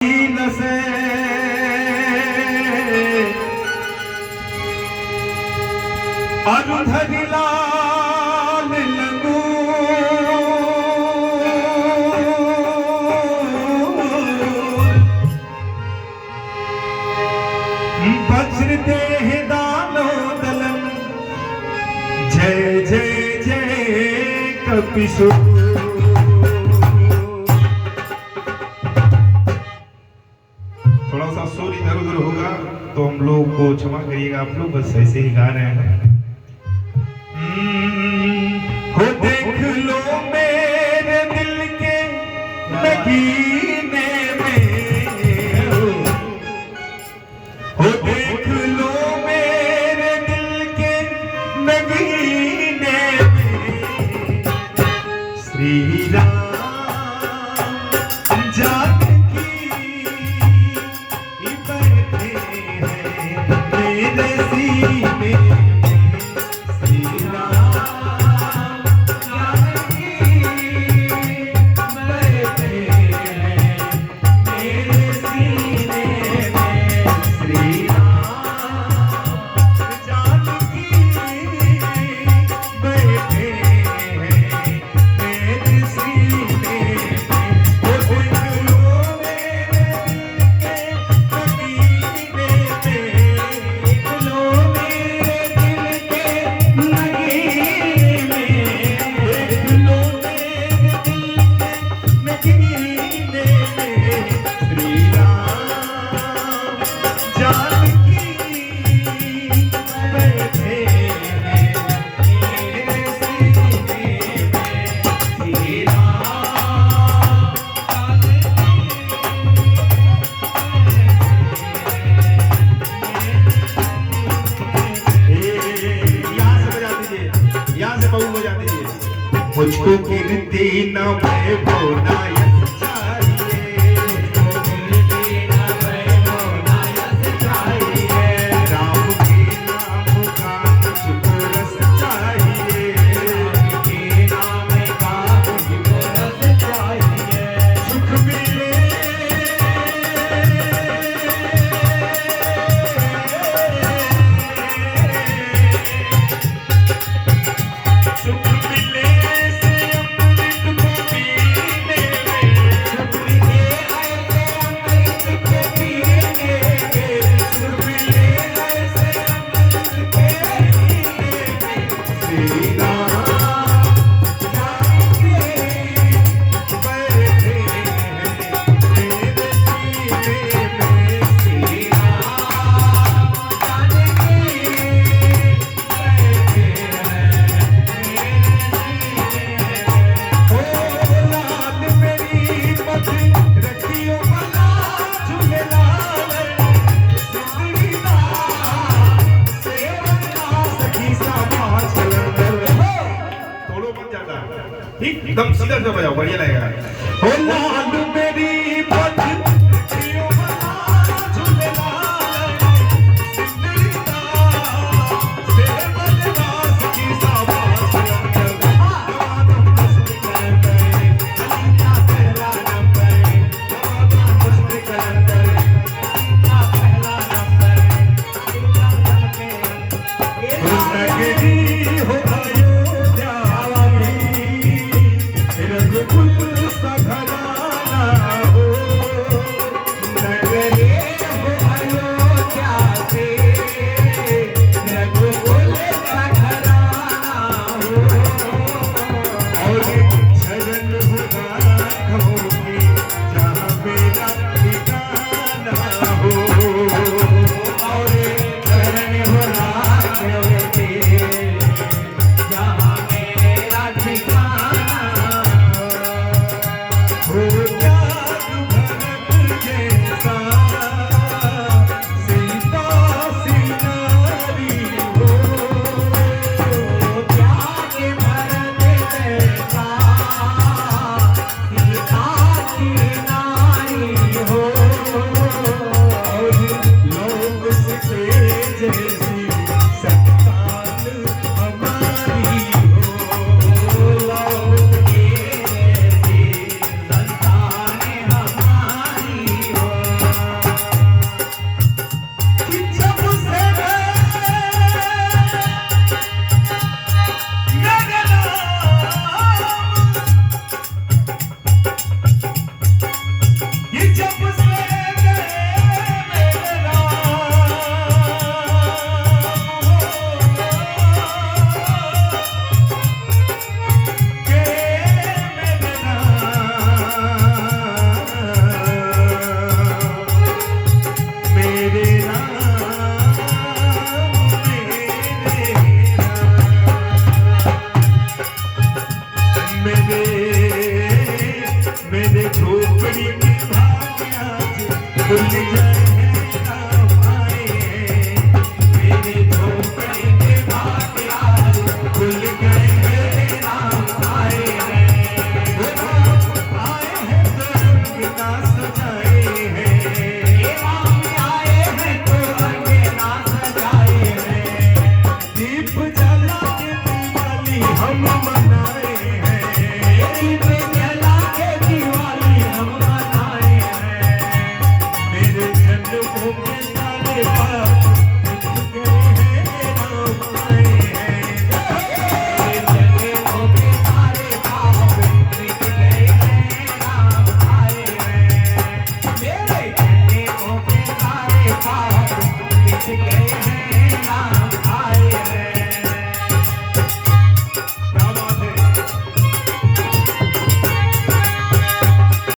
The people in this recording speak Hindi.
से अरुधरी लाल लगू वज्र देह दानो दलन जय जय जय कपिशो। थोड़ा सा सुर इधर उधर होगा तो हम लोग को क्षमा करिएगा, आप लोग बस ऐसे ही गा रहे हैं। हो देख लो मेरे दिल के नगीने में, हो देख लो मेरे दिल के नगीने में, श्री राम जानकी बैठे हैं मेरे सीने में। मुझको गिनती न वैभव ना यश चाहिए, मुझको गिनती न वैभव ना यश चाहिए, राम के नाम का मुझको रस चाहिए, राम के नाम का मुझको रस चाहिए, सुख मिले सुख मिले से अमृत को पीने में। जब से गए मेरे मेरे झोपड़ी के भाग्य खुल जाए राम आए मेरे झोपड़ी के भाग्य खुल गए राम आए राम आए हैं तो अंगना सजाए हैं राम आए हैं तो अंगना सजाए हैं दीप जला के दिवाली हम मनाए हैं दीप जला के दिवाली हम मनाए हैं मेरे जन्मों के सारे पाप मिट गए हैं राम आए हैं मेरे जन्मों के सारे पाप मिट गए हैं राम आए हैं मेरे जन्मों के सारे पाप मिट गए हैं